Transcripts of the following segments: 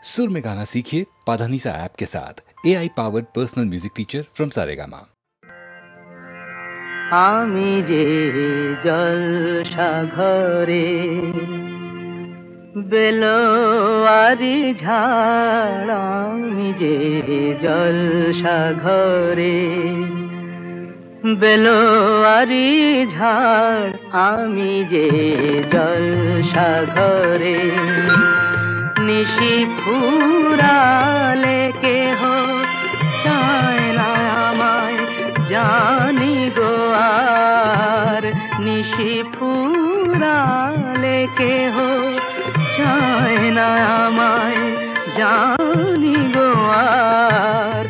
सुर में गाना सीखिए पाधानीसा ऐप के साथ। AI powered personal music teacher from Saregama. আমি যে জলসা ঘরে বেলোয়ারি ঝাড়, আমি যে জলসা ঘরে বেলোয়ারি ঝাড়, আমি যে জলসা ঘরে নিশি ফুরালে কেহ চায় না আমায়, জানি গো আর নিশি ফুরালে কেহ চায় না আমায়, জানি গো আর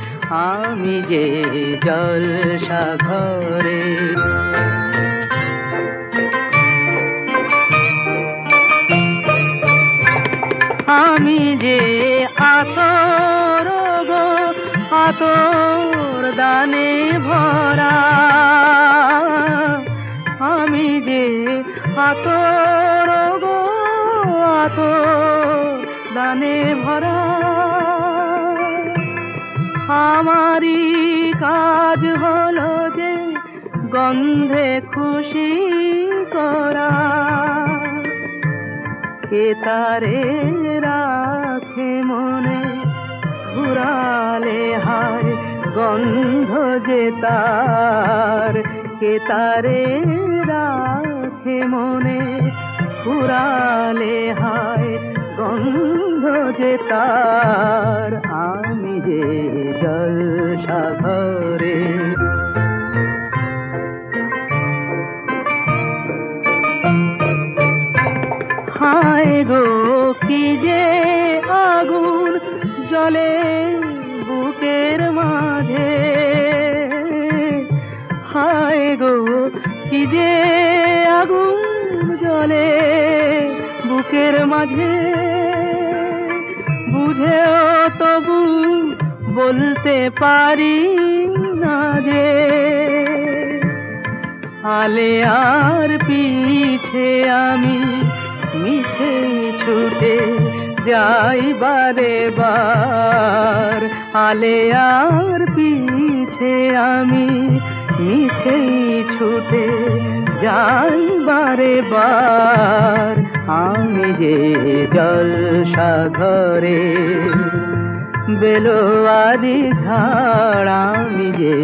আমি যে জলসা ঘরে। আমি যে আতর গো আতর দানে ভরা, আমি যে আতর গো আতর দানে ভরা, আমারই কাজ হলো যে গন্ধে খুশি করা, কে তারে রাখে মনে ঘুরালে হায় গন্ধ যে তার, কে তারে রাখে মনে ঘুরালে হায় গন্ধ যে তার, আমি যে জলসা ঘরে। হায় গো কি যে আগুন জ্বলে বুকের মাঝে, হায় গো কি যে আগুন জ্বলে বুকের মাঝে, বুঝেও তবু বলতে পারি না যে, আলে আর পিছে আমি মিছে ছুটে যাই বারে বার, আলে আর পিছে আমি মিছে ছুটে যাই বারে বার, আমি যে জলসা ঘরে বেলোয়ারি ঝাড়, আমি যে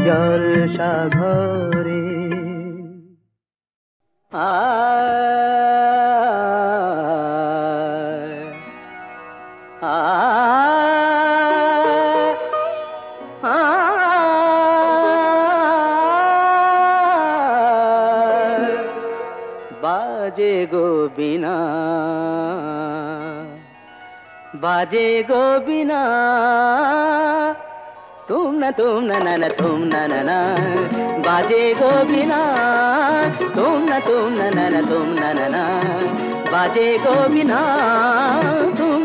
জলসা ঘরে। বাজে গো বিনা, বাজে গো বিনা, তুম না না না তুম না না, বাজে গো বিনা, তুম না না তুম না না, বাজে গো বিনা, তুম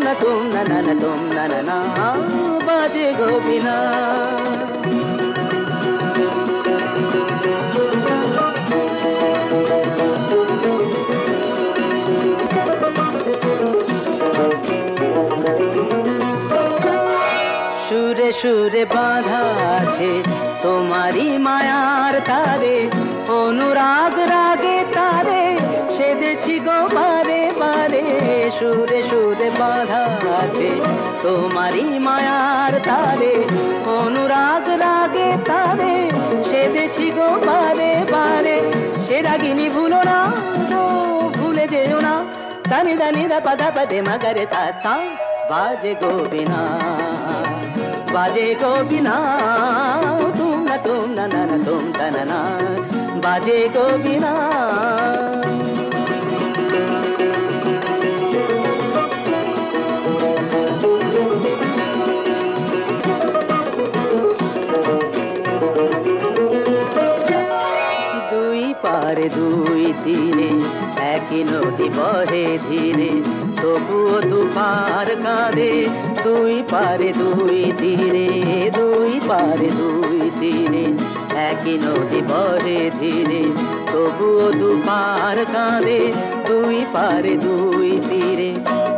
না না তুম না না, বাজে গো বিনা। সুরে সুরে বাঁধা আছে তোমারি মায়ার তারে, অনুরাগ রাগে তারে সেধেছি গো বারে বারে, সুরে সুরে বাঁধা আছে তোমারি মায়ার তারে, অনুরাগ রাগে তারে সেধেছি গো বারে বারে, সে রাগিনী ভুলো না তো ভুলে যেও না, সানি দানি দা পাদা পদে মগরে সা, বাজে গো বিনা, বাজে গো বিনা, তুম না না তুম না না, বাজে গো বিনা। দুই পারে দুই তীরে একই নদী বহে ধীরে, তবুও দুপার কাঁদে, দুই পারে দুই তীরে, দুই পারে দুই তীরে একই নদী বহে ধীরে, তবুও দুপার কাঁদে, দুই পারে দুই তীরে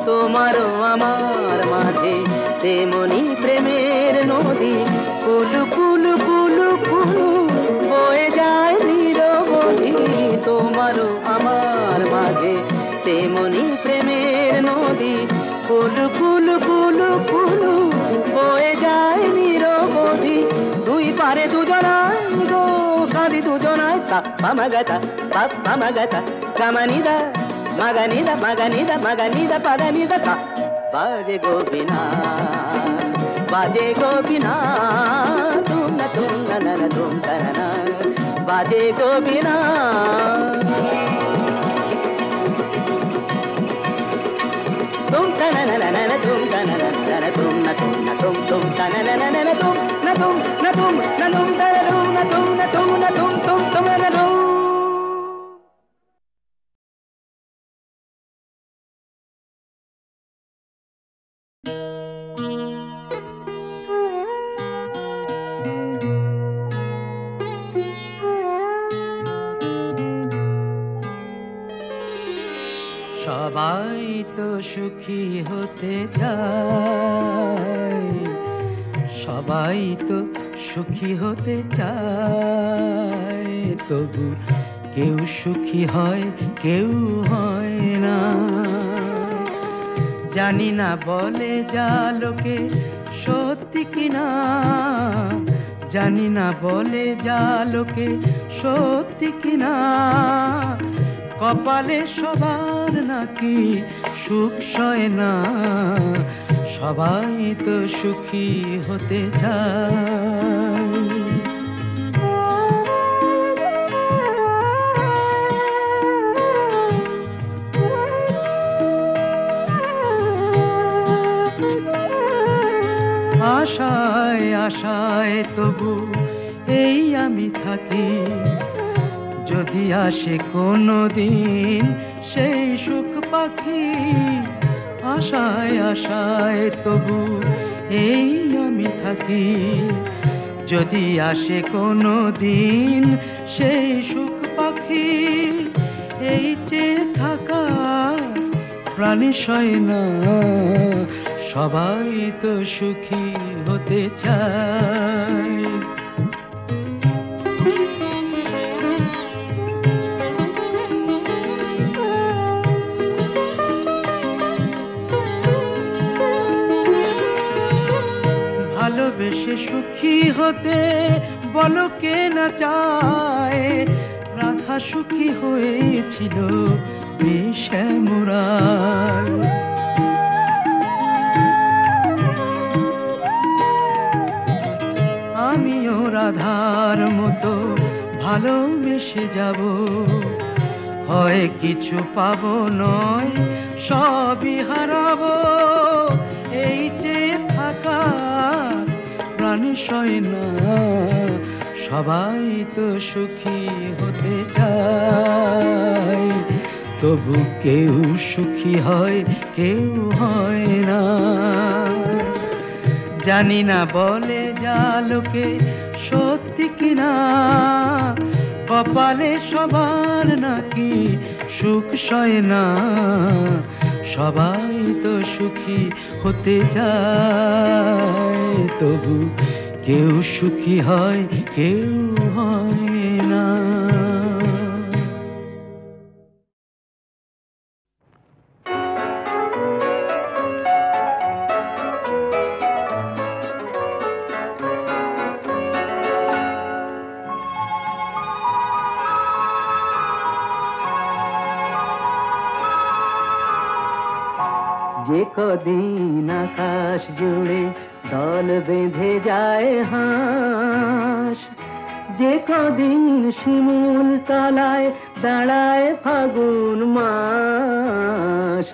তোমারও আমার তেমনি প্রেমের নদী কুলু কুলু কুলু কুলু বয়ে যায় নিরবধি তোমারও আমার মাঝে। তেমনি প্রেমের নদী কুলু কুলু কুলু কুলু বয়ে যায় নিরবধি। দুই পারে দুজনায় গো কাঁদি দুজনায় সাপ্পা মাগাতা সাপ্পা মাগাতা কামানিদা মাগানিদা মাগানিদা মাগানিদা পাগানিদা সা। বাজে গোপিনা বাজে গোপিনা তুম না তুম না না তুম না বাজে গোপিনা। तुम तना ना ना ना तुम तना ना ना तुम ना तुम ना तुम तना ना ना ना तुम ना तुम ना तुम ना तुम तना तुम ना तुम ना तुम ना तुम ना तुम। সবাই তো সুখী হতে চায়, সবাই তো সুখী হতে চায়, তবু কেউ সুখী হয় কেউ হয় না। জানি না বলে যা লোকে সত্যি কিনা, জানি না বলে যা লোকে সত্যি কিনা। কপালে সবার নাকি সুখ সয় না, সবাই তো সুখী হতে চায়। আশায় আশায় তবু এই আমি থাকি, যদি আসে কোনো দিন সেই সুখ পাখি। আশায় আশায় তবু এই আমি থাকি, যদি আসে কোনো দিন সেই সুখ পাখি। এই চেয়ে থাকা প্রাণী সয় না, সবাই তো সুখী হতে চায়। ভালোবেসে সুখী হতে বলো কে না চায়, রাধা সুখী হয়েছিল শ্যামরায়। আমিও রাধার মতো ভালোবেসে যাব, হয় কিছু পাবো নয় সবই হারাবো। এই যে থাকা প্রাণী সয় না, সবাই তো সুখী হতে চায়, তবু কেউ সুখী হয় কেউ হয় না। জানি না বলে যা লোকে সত্যি কিনা, কপালে সবার নাকি সুখ সয় না, সবাই তো সুখী হতে চায়, তবু কেউ সুখী হয় কেউ হয় না। যে কদিন আকাশ জুড়ে দল বেঁধে যায় হাঁস, যে কদিন শিমুল তলায় দাঁড়ায় ফাগুন মাস,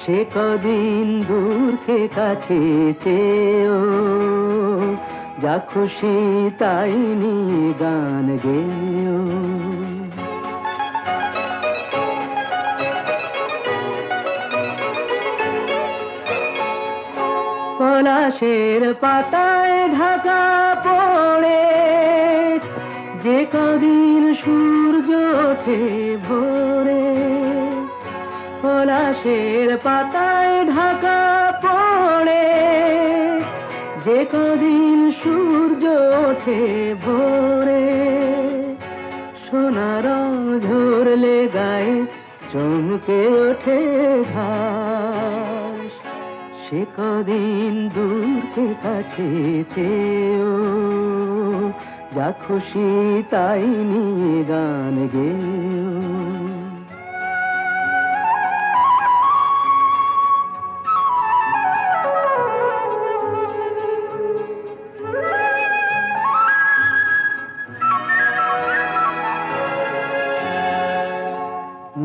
সে কদিন দূরকে কাছে চেয়েও যা খুশি তাই নিয়ে গান গেয়েও। পলাশের পাতায় ঢাকা পড়ে যে কদিন সূর্য ওঠে ভোরে, পলাশের পাতায় ঢাকা পড়ে যে কদিন সূর্য ওঠে ভোরে, সোনার ঝরলে গায়ে চমকে ওঠে ঘাস, সে কদিন দূরকে কাছে চেয়েও যা খুশি তাই নিয়ে গান গেয়েও।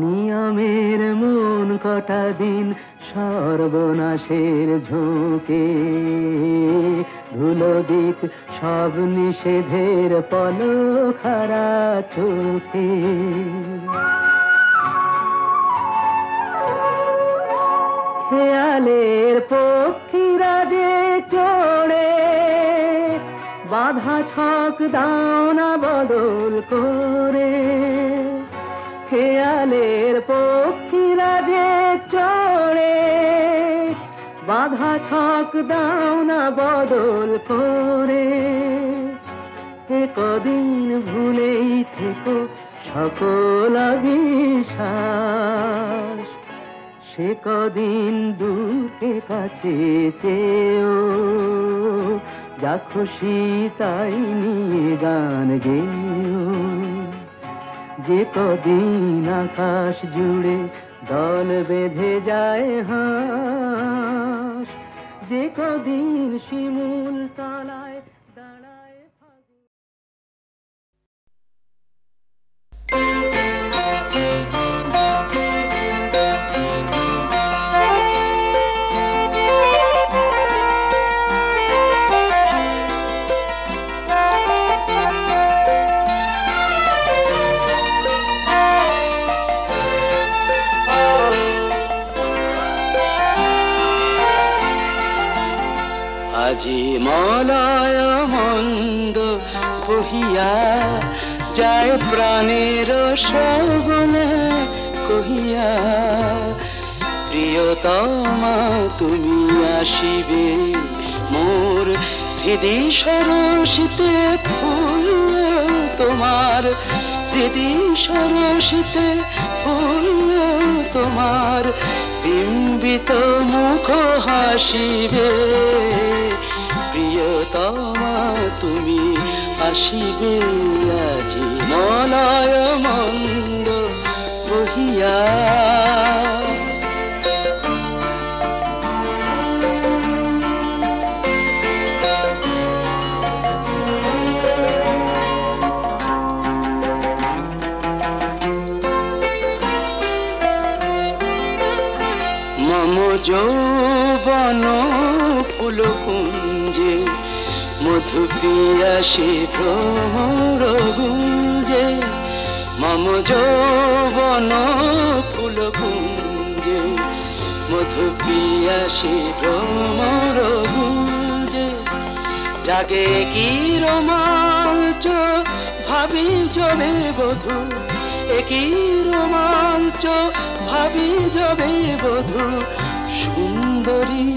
নিয়মের মন কটা দিন সর্বনাশের ঝোঁকে, ধুলো দিক সব নিষেধের পলখারা চোখে। খেয়ালের পক্ষীরা যে চড়ে, বাধা ছক দাও না বদল করে। খেয়ালের পক্ষীরা যে চড়ে, বাধা ছক দাও না বদল করে। এ কদিন ভুলেই থেকো সকল বিশ্বাস, সে কদিন দুঃখে কাছে চেয়েও যা খুশি তাই নিয়ে গান গেয়েও। যে কদিন আকাশ জুড়ে দল বেঁধে যায় হাঁস, যে কদিন শিমুল তলায় দাঁড়ায় ফাগুন। আজি মলয় মন্দ বহিয়া যায় প্রাণের শ্রবণে কহিয়া, প্রিয়তমা তুমি আসিবে মোর হৃদি সরসিতে ফুল তোমার, হৃদি সরসিতে ফুল তোমার, বিম্বিত মুখ হাসিবে। প্রিয়তমা তুমি আসিবে আজি মলয় মন্দ বহিয়া। মম যৌবন ফুল কুঞ্জে মধু পিয়াসে ভ্রমর গুঞ্জে, মম যৌবন ফুল কুঞ্জে মধু পিয়াসে ভ্রমর গুঞ্জে। জাগে কি রোমাঞ্চ ভাবি যবে বধূ, একই রোমাঞ্চ ভাবি যবে বধূ, সুন্দরী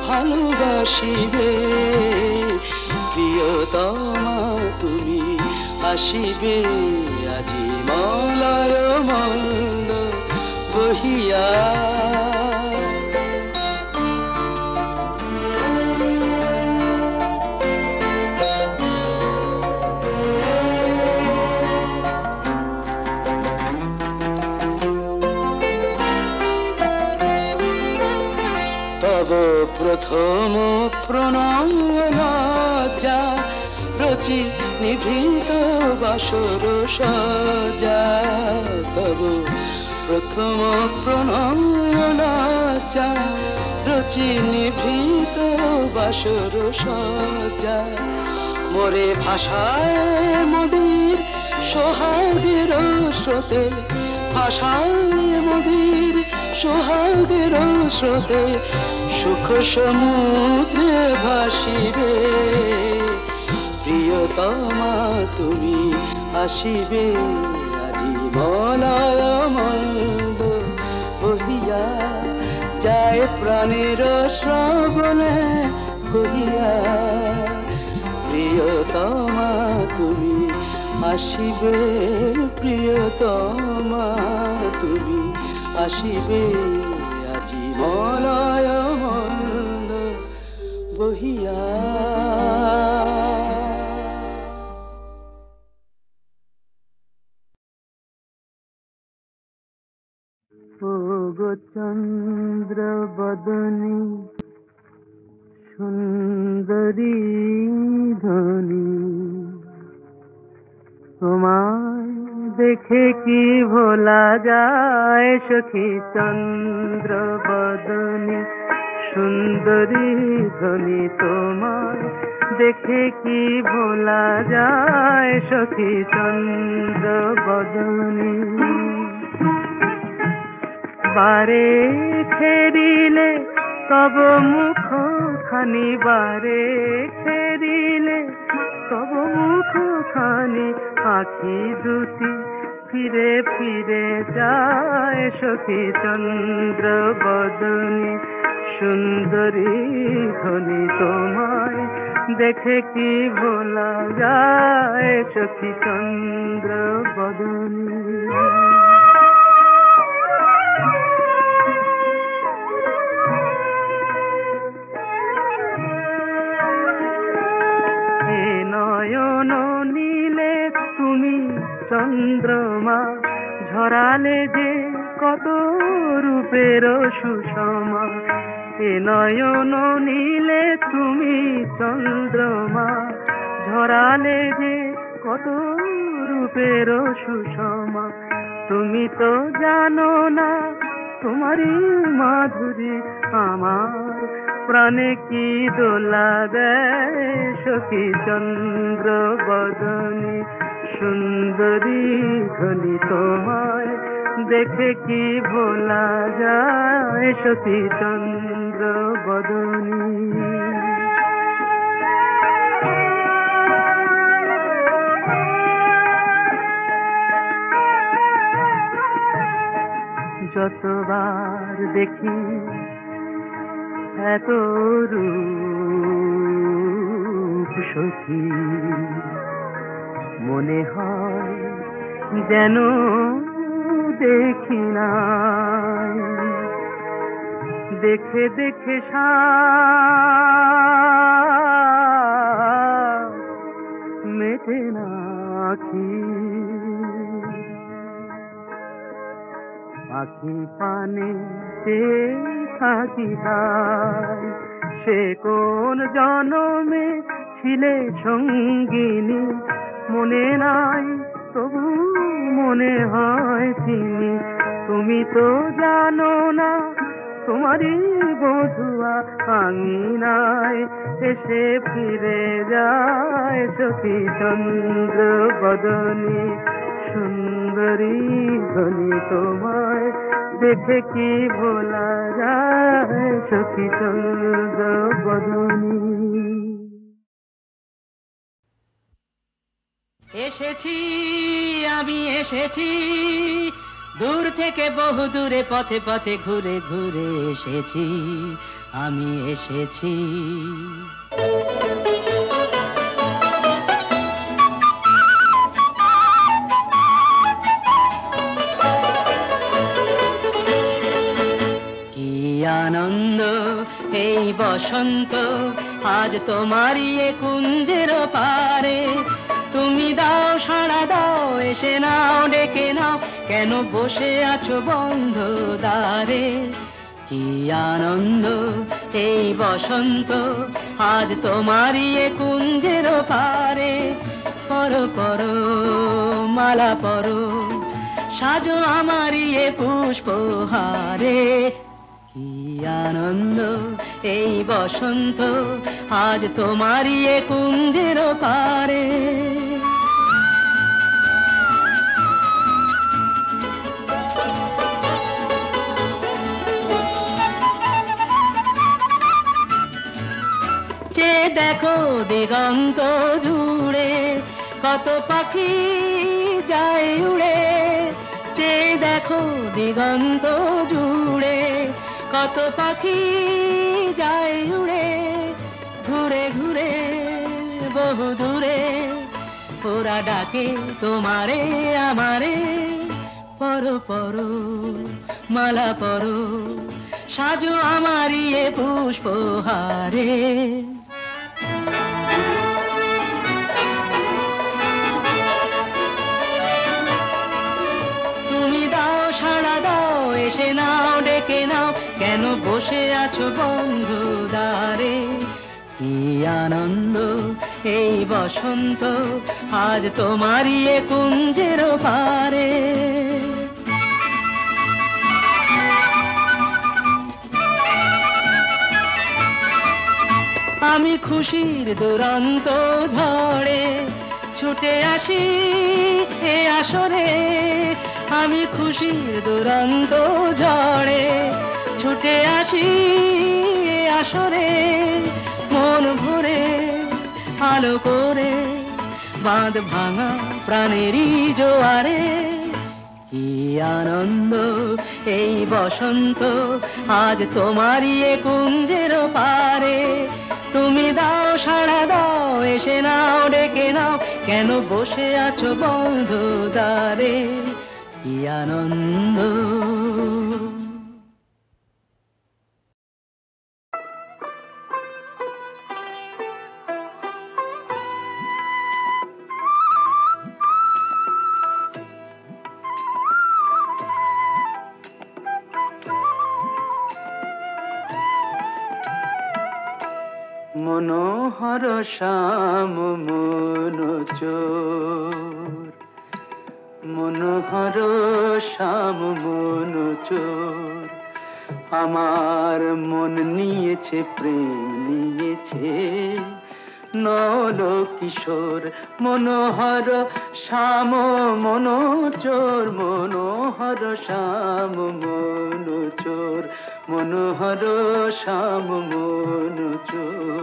ভালোবাসিবে। প্রিয়তমা তুমি আসিবে আজি মলয় মন্দ বহিয়া। তব প্রথম প্রণয় লজ্জা রচি নিভৃত বাসর সজ্জা, তব প্রথম প্রণয় লজ্জা রচি নিভৃত বাসর সজ্জা। মোরে ভাষায় মোদের সোহাগের স্রোতে, ভাষায় মোদের সোহাগের স্রোতে, সুখ সমুদ্রে ভাসিবে। প্রিয়তমা তুমি আসিবে আজি মলয় মন্দ বহিয়া, যায় প্রাণের শ্রবণে কহিয়া। প্রিয়তমা তুমি আসিবে, প্রিয়তমা তুমি আসিবে, আজি মলয় মন্দ বহিয়া। ও গো চন্দ্র বদনী সুন্দরী ধনী, তোমায় দেখে কি ভোলা যায় সখী চন্দ্র বদনী সুন্দরী ধনী, তোমায় দেখে কি ভোলা যায় সখী চন্দ্র বদনী। বারে ফেরিলে তব মুখ খানি, বারে ফেরিলে তব মুখ খানি, আখি দুটি ফিরে ফিরে যায় সখী চন্দ্র বদনী সুন্দরী ধনী, তোমায় দেখে কি ভোলা যায় সখী চন্দ্র বদনী। নয়ন নীলে তুমি চন্দ্রমা, ঝরালে যে কত রূপের সুষমা। এ নয়ন নীলে তুমি চন্দ্রমা, ঝরালে যে কত রূপের সুষমা। তুমি তো জানো না তোমারই মাধুরী আমার প্রাণে কি দোলা দেয় সখী চন্দ্র বদনী সুন্দরী ধনী, তোমায় দেখে কি ভোলা যায় সখী চন্দ্র বদনী। যতবার দেখি এত রূপ সখী, মনে হয় যেন দেখি নাই। দেখে দেখে মেটে না আখি, আখি পানে থাকি হায়। সে কোন জনমে ছিলে সঙ্গিনী, মনে নাই তবু মনে হয় তিনি। তুমি তো জানো না তোমারই বধুয়া আঙিনায় এসে ফিরে যায় সখী চন্দ্র বদনী সুন্দরী ধনী, তোমায় দেখে কি ভোলা যায় সখী চন্দ্র বদনী। এসেছি আমি এসেছি দূর থেকে বহু দূরে, পথে পথে ঘুরে ঘুরে এসেছি আমি এসেছি। কি আনন্দ এই বসন্ত আজ তোমারই এ কুঞ্জের পারে। তুমি দাও সাড়া দাও, এসে নাও ডেকে নাও, কেন বসে আছো বন্ধ দ্বারে। কি আনন্দ এই বসন্ত আজ তোমারই এ কুঞ্জের পারে। পরো পরো মালা পরো, সাজো আমারই এ পুষ্পহারে। কি আনন্দ এই বসন্ত আজ তোমারই এ কুঞ্জের পারে। চেয়ে দেখো দিগন্ত জুড়ে কত পাখি যায় উড়ে। চেয়ে দেখো দিগন্ত জুড়ে কত পাখি যায় উড়ে। ঘুরে ঘুরে বহু দূরে ওরা ডাকে তোমারে আমারে, পরো পরো মালা পরো, সাজো আমারি এ পুষ্পহারে। তুমি দাও সাড়া দাও, এসে নাও ডেকে নাও, কেন বসে আছো বন্ধ দ্বারে। কি আনন্দ এই বসন্ত, আজ তোমারই এ কুঞ্জের পারে। আমি খুশির দুরন্ত ঝড়ে ছুটে আসি এ আসরে, আমি খুশির দুরন্ত ঝড়ে ছুটে আসি এ আসরে। মন ভরে আলো করে বাঁধ ভাঙা প্রাণেরই জোয়ারে। কি আনন্দ এই বসন্ত, আজ তোমারই এ কুঞ্জের পারে। তুমি দাও সাড়া দাও, এসে নাও ডেকে নাও, কেন বসে আছো বন্ধ দ্বারে। কি আনন্দ। মনোহর শ্যাম মনোচোর, মনোহর শ্যাম মনোচোর, আমার মন নিয়েছে প্রেম নিয়েছে নল কিশোর। মনোহর শ্যাম মনোচোর, মনোহর শ্যাম মনোচোর, মনোহর শ্যাম মনোচোর।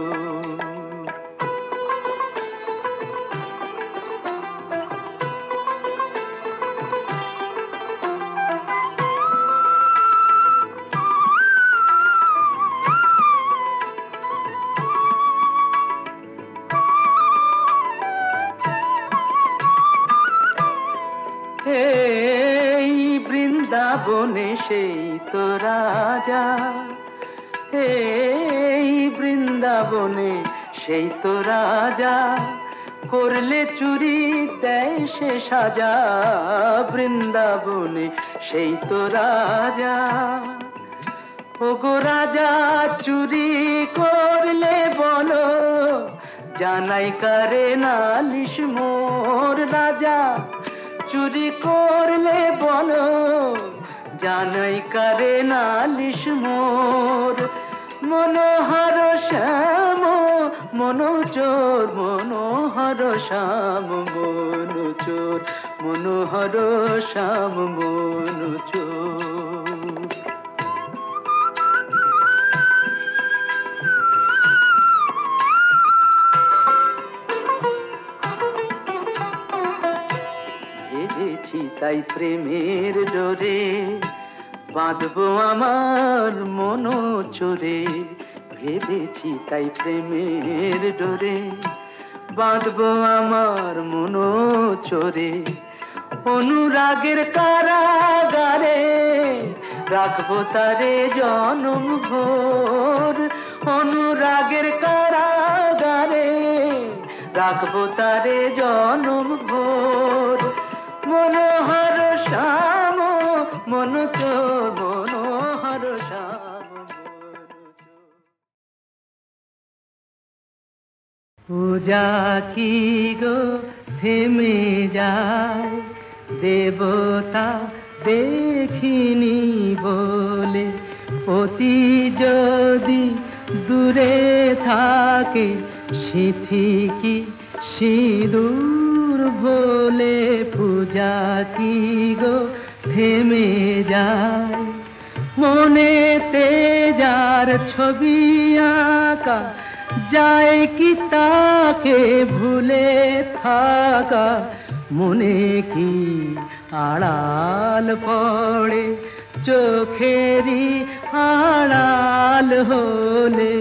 এই বৃন্দাবনে সেই তো রাজা, এই বৃন্দাবনে সেই তো রাজা, করলে চুরি দেয় সে সাজা। বৃন্দাবনে সেই তো রাজা, ওগো রাজা চুরি করলে বলো, জানাই কারে নালিশ মোর। রাজা চুরি করলে বলো, জানাই কারে নালিশ মোর। মনোহর শ্যাম মনোচোর, মনোহর শ্যাম মনোচোর, মনোহর শ্যাম মনোচোর। ভেবেছি তাই প্রেমের ডোরে, বাঁধবো আমার মনোচোরে। ভেবেছি তাই প্রেমের ডোরে, বাঁধবো আমার মনোচোরে। অনুরাগের কারাগারে রাখবো তারে জনম ভোর। অনুরাগের কারাগারে রাখবো তারে জনম ভোর। মনোহর শ্যাম মনোচোর, মনোহর শ্যাম মনোচোর। পূজা কি গো থেমে যায়, দেবতা দেখিনি বলে। অতি যদি দূরে থাকে, সিথি কি সিঁদুর ভোলে। পূজা কি গো থেমে যায়, মনেতে যার ছবি আঁকা, যায় কি তাকে ভুলে থাকা। মনে কি আড়াল পড়ে, চোখেরই আড়াল হলে।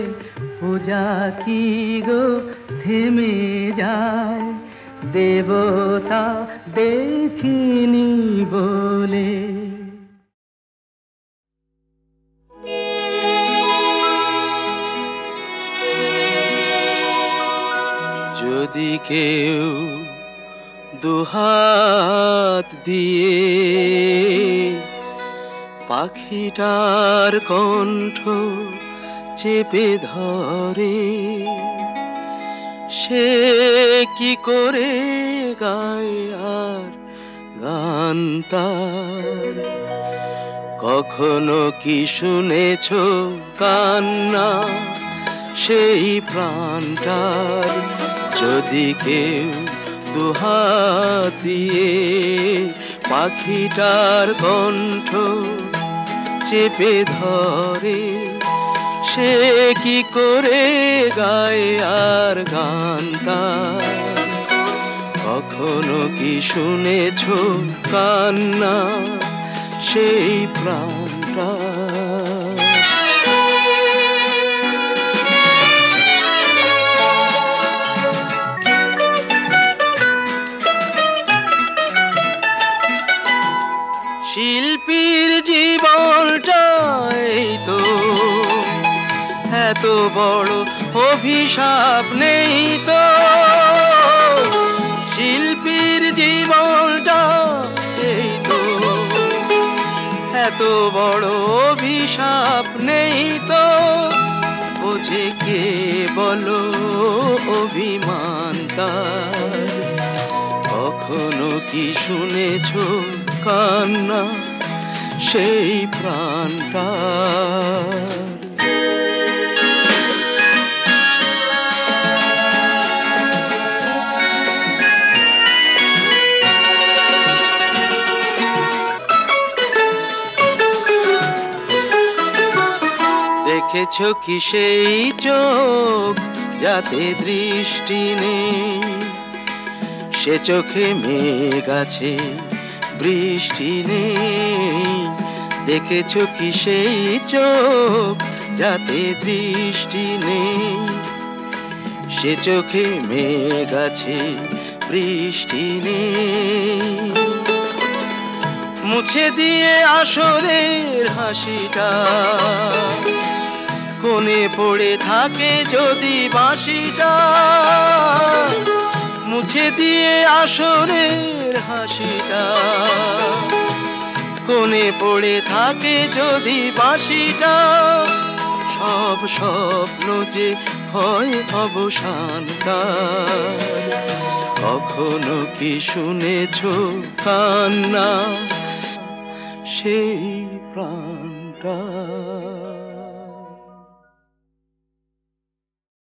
পূজা কি গো থেমে যায়, দেবতা দেখিনি বলে। যদি কেউ দুহাত দিয়ে পাখিটার কণ্ঠ চেপে ধরে, সে কি করে গায় আর গান তার? কখনো কি শুনেছ কান্না সেই প্রাণটার? যদি কেউ দুহাত দিয়ে পাখিটার কণ্ঠ চেপে ধরে, সে কি করে গায় আর গান তার? কখনো কি শুনেছ কান্না সেই প্রাণটা? শিল্পীর জীবনটাই তো এত বড় অভিশাপ নেই তো? শিল্পীর জীবনটা এই তো এত বড় অভিশাপ নেই তো? বোঝে কে বলো অভিমান তার? কখনো কি শুনেছ কান্না সেই প্রাণটা? দেখেছ কি সেই চোখ যাতে দৃষ্টি নেই? সে চোখে মেঘ আছে বৃষ্টি নেই। দেখেছ কি সেই চোখ যাতে দৃষ্টি নেই? সে চোখে মেঘ আছে বৃষ্টি নেই। মুছে দিয়ে আসরের হাসিটা কোণে পড়ে থাকে যদি বাঁশিটা। মুছে দিয়ে আসরের হাসিটা কোণে পড়ে থাকে যদি বাঁশিটা। সব স্বপ্ন যে হয় অবসান তার। কখনো কি শুনেছ কান্না সেই প্রাণটা?